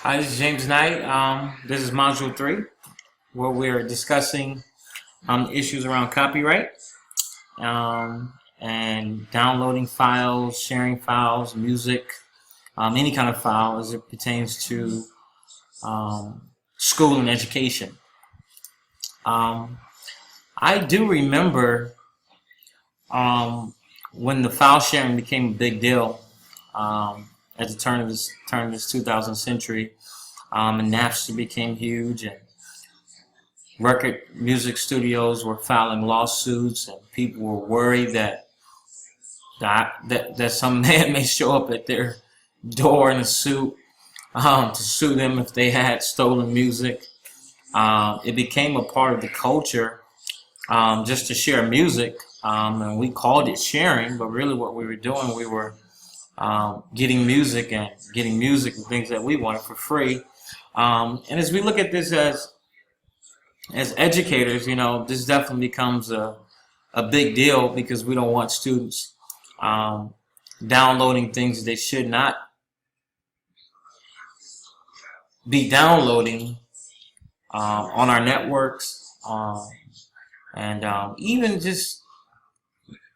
Hi, this is James Knight. This is Module 3, where we're discussing issues around copyright and downloading files, sharing files, music, any kind of file as it pertains to school and education. I do remember when the file sharing became a big deal at the turn of this 2000 century, and Napster became huge, and record music studios were filing lawsuits, and people were worried that some man may show up at their door in a suit to sue them if they had stolen music. It became a part of the culture just to share music, and we called it sharing, but really what we were doing, we were getting music and things that we wanted for free. And as we look at this as educators, this definitely becomes a big deal because we don't want students downloading things they should not be downloading on our networks, and even just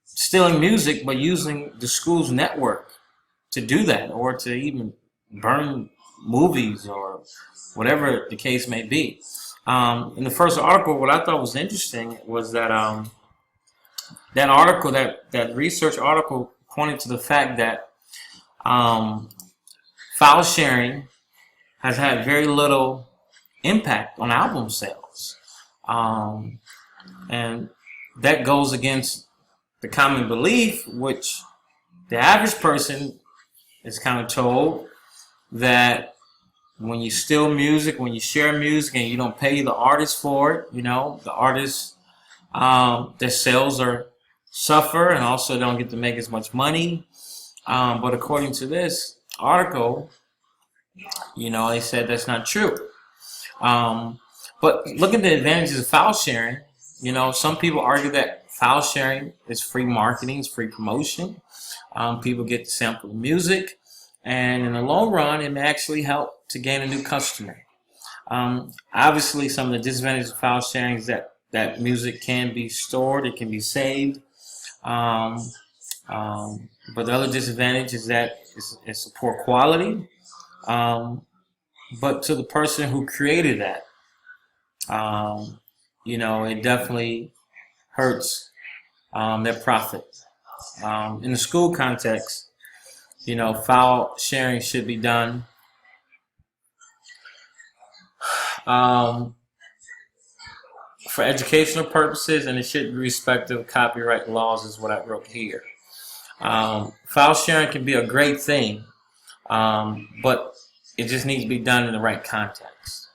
stealing music, but using the school's network to do that, or to even burn movies or whatever the case may be. In the first article, what I thought was interesting was that that research article pointed to the fact that file sharing has had very little impact on album sales, and that goes against the common belief, which the average person is kind of told that when you steal music, when you share music and you don't pay the artist for it, the artists, their sales suffer, and also don't get to make as much money. But according to this article, they said that's not true. But look at the advantages of file sharing. Some people argue that file sharing is free marketing, it's free promotion. People get to sample the music, and in the long run, it may actually help to gain a new customer. Obviously, some of the disadvantages of file sharing is that music can be stored, it can be saved. But the other disadvantage is that it's a poor quality. But to the person who created that, it definitely hurts their profit. In the school context, file sharing should be done for educational purposes, and it should be respective of copyright laws, is what I wrote here. File sharing can be a great thing, but it just needs to be done in the right context.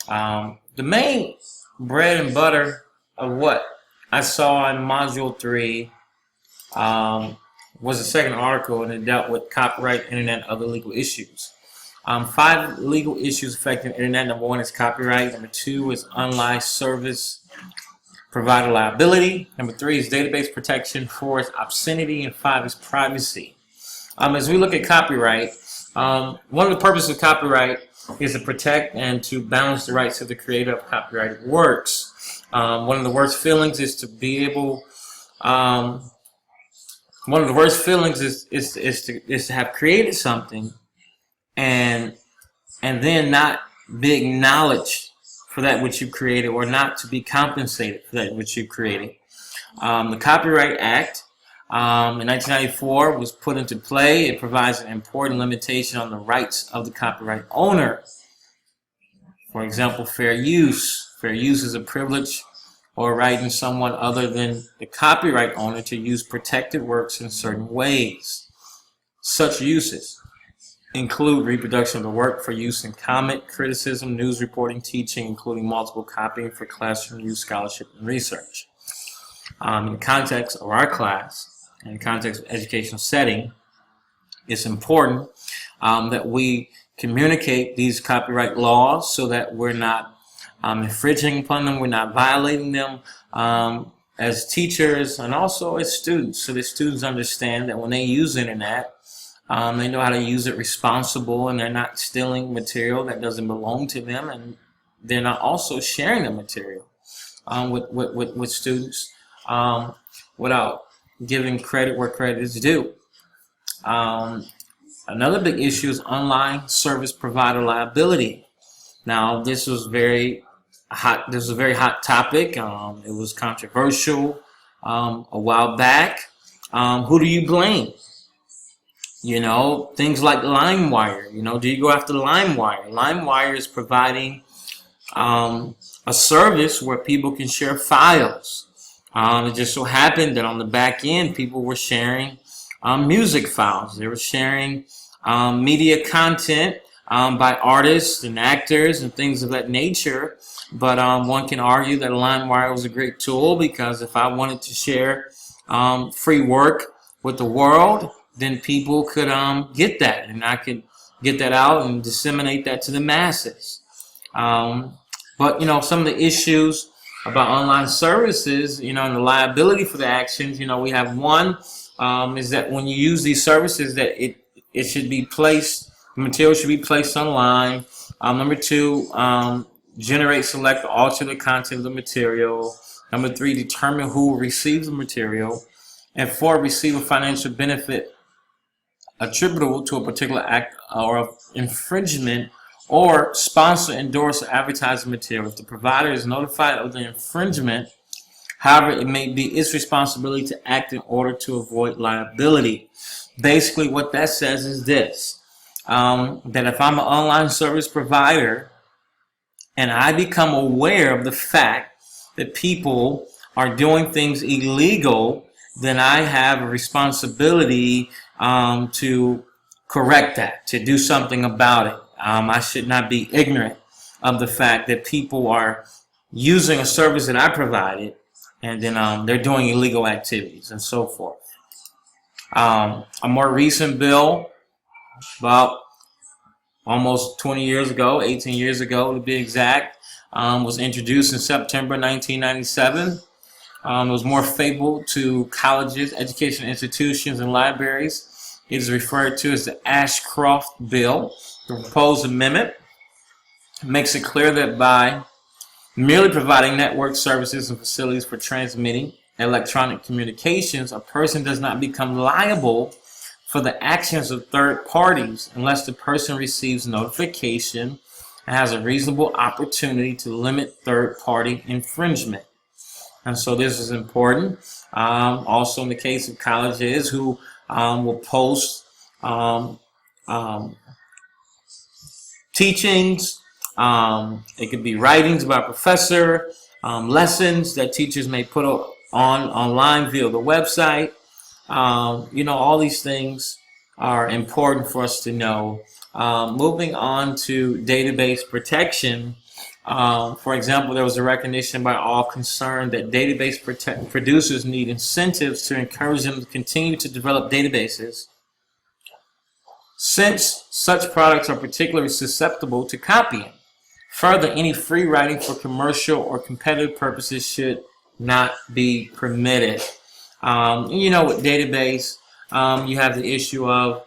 The main bread and butter of what I saw in Module 3 was the second article, and it dealt with copyright, internet, and other legal issues. 5 legal issues affecting the internet. Number 1 is copyright. Number 2 is unlicensed service provider liability. Number 3 is database protection. 4 is obscenity, and 5 is privacy. As we look at copyright, one of the purposes of copyright is to protect and to balance the rights of the creator of copyrighted works. One of the worst feelings is to be able one of the worst feelings is to have created something and then not be acknowledged for that which you created, or not to be compensated for that which you created. The Copyright Act in 1994 was put into play. It provides an important limitation on the rights of the copyright owner. For example, fair use. Fair use is a privilege or right in someone other than the copyright owner to use protected works in certain ways. Such uses include reproduction of the work for use in comment, criticism, news reporting, teaching, including multiple copying for classroom use, scholarship, and research. In the context of our class, in the context of educational setting, it's important that we communicate these copyright laws so that we're not infringing upon them, we're not violating them as teachers and also as students, so that students understand that when they use the internet, They know how to use it responsible, and they're not stealing material that doesn't belong to them, and they're not also sharing the material with students without giving credit where credit is due. Another big issue is online service provider liability. Now, this was very hot. This was a very hot topic. It was controversial a while back. Who do you blame? You know, things like LimeWire. You know, do you go after LimeWire? LimeWire is providing a service where people can share files. It just so happened that on the back end, people were sharing music files. They were sharing media content by artists and actors and things of that nature. But one can argue that LimeWire was a great tool, because if I wanted to share free work with the world, then people could get that, and I could get that out and disseminate that to the masses. But, you know, some of the issues about online services, you know, and the liability for the actions, you know, we have one is that when you use these services, that it should be placed, the material should be placed online. Number two, generate, select, or alter the content of the material. Number three, determine who will receive the material. And four, receive a financial benefit attributable to a particular act or infringement, or sponsor, endorse, or advertise the material. If the provider is notified of the infringement, however it may be, its responsibility to act in order to avoid liability. Basically, what that says is this, that if I'm an online service provider and I become aware of the fact that people are doing things illegal, then I have a responsibility to correct that, to do something about it. I should not be ignorant of the fact that people are using a service that I provided, and then they're doing illegal activities and so forth. A more recent bill, about almost 20 years ago, 18 years ago to be exact, was introduced in September 1997. It was more favorable to colleges, education institutions, and libraries. It is referred to as the Ashcroft Bill. The proposed amendment makes it clear that by merely providing network services and facilities for transmitting electronic communications, a person does not become liable for the actions of third parties unless the person receives notification and has a reasonable opportunity to limit third-party infringement. And so this is important. Also in the case of colleges who will post teachings, it could be writings by a professor, lessons that teachers may put online via the website. You know, all these things are important for us to know. Moving on to database protection. For example, there was a recognition by all concerned that database producers need incentives to encourage them to continue to develop databases, since such products are particularly susceptible to copying. Further, any free writing for commercial or competitive purposes should not be permitted. You know, with database, you have the issue of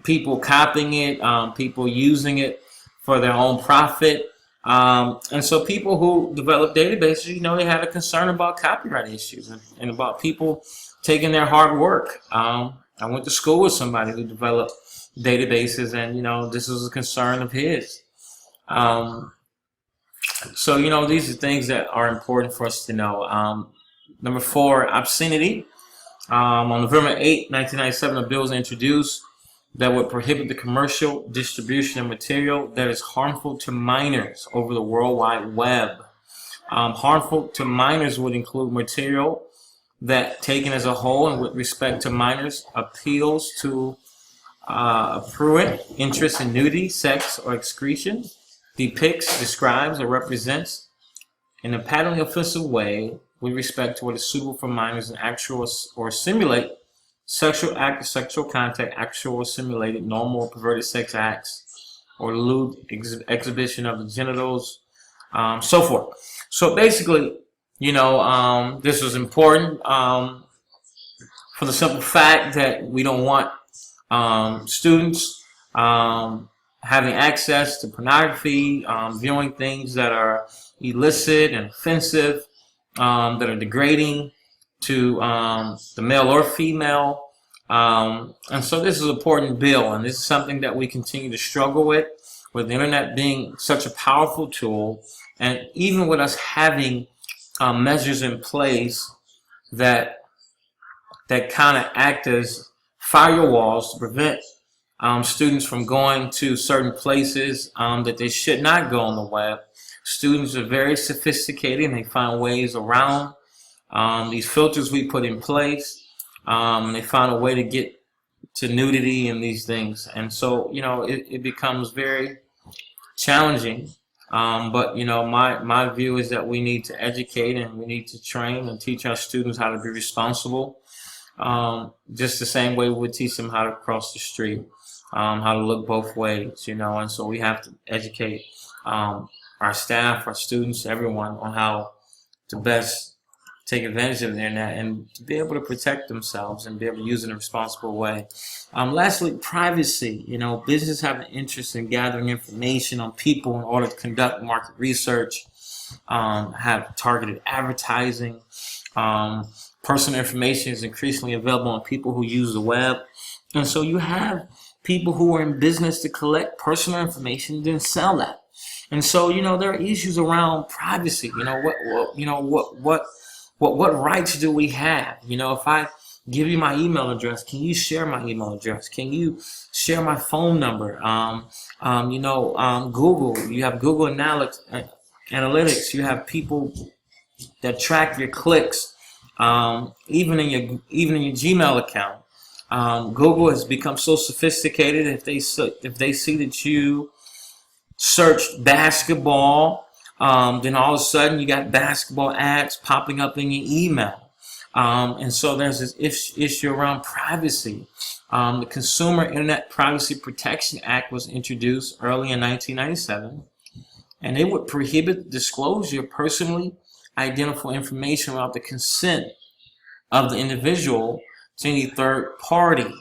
people copying it, people using it for their own profit. And so people who develop databases, you know, they have a concern about copyright issues and about people taking their hard work. I went to school with somebody who developed databases, and, you know, this was a concern of his. So, you know, these are things that are important for us to know. Number four, obscenity. On November 8, 1997, a bill was introduced that would prohibit the commercial distribution of material that is harmful to minors over the World Wide Web. Harmful to minors would include material that, taken as a whole and with respect to minors, appeals to prurient interest in nudity, sex, or excretion, depicts, describes, or represents in a patently offensive way with respect to what is suitable for minors in actual or simulate sexual act or sexual contact, actual or simulated normal or perverted sex acts, or lewd exhibition of the genitals, so forth. So basically, you know, this was important for the simple fact that we don't want students having access to pornography, viewing things that are illicit and offensive, that are degrading to the male or female. And so this is an important bill, and this is something that we continue to struggle with the internet being such a powerful tool, and even with us having measures in place that kind of act as firewalls to prevent students from going to certain places that they should not go on the web. Students are very sophisticated, and they find ways around these filters we put in place. They find a way to get to nudity and these things, and so it becomes very challenging. But my view is that we need to educate, and we need to train and teach our students how to be responsible, just the same way we would teach them how to cross the street, how to look both ways, and so we have to educate our staff, our students, everyone on how to best take advantage of the internet and to be able to protect themselves and be able to use it in a responsible way. Lastly, privacy. Businesses have an interest in gathering information on people in order to conduct market research, have targeted advertising. Personal information is increasingly available on people who use the web. And so you have people who are in business to collect personal information and then sell that. And so, there are issues around privacy. What rights do we have? If I give you my email address, can you share my email address? Can you share my phone number? Google, you have Google Analytics. You have people that track your clicks, even in your Gmail account. Google has become so sophisticated. If they see that you searched basketball, then all of a sudden you got basketball ads popping up in your email. And so there's this issue around privacy. The Consumer Internet Privacy Protection Act was introduced early in 1997, and it would prohibit the disclosure of personally identifiable information without the consent of the individual to any third party.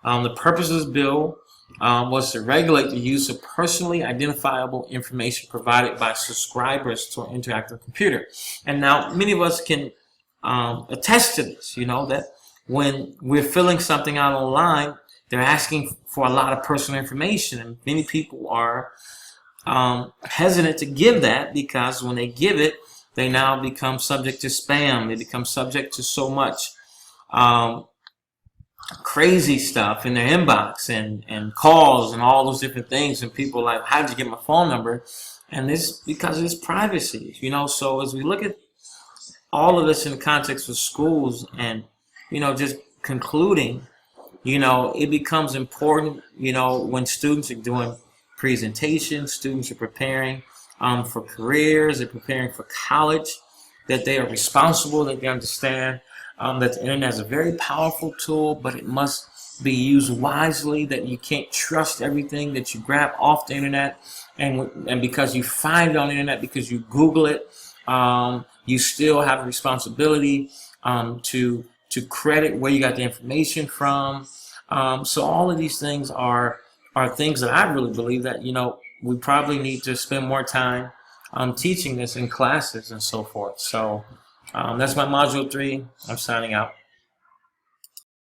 The purpose of this bill was to regulate the use of personally identifiable information provided by subscribers to an interactive computer. And now many of us can attest to this, that when we're filling something out online, they're asking for a lot of personal information, and many people are hesitant to give that, because when they give it, they now become subject to spam. They become subject to so much crazy stuff in their inbox and calls and all those different things, and people are like, how did you get my phone number? And this because it's privacy, so as we look at all of this in the context of schools and just concluding, it becomes important, when students are doing presentations, students are preparing for careers, they're preparing for college, that they are responsible, that they understand that the internet is a very powerful tool, but it must be used wisely, that you can't trust everything that you grab off the internet, and because you find it on the internet, because you Google it, you still have a responsibility to credit where you got the information from. So all of these things are things that I really believe that we probably need to spend more time teaching this in classes and so forth. So that's my module 3. I'm signing out.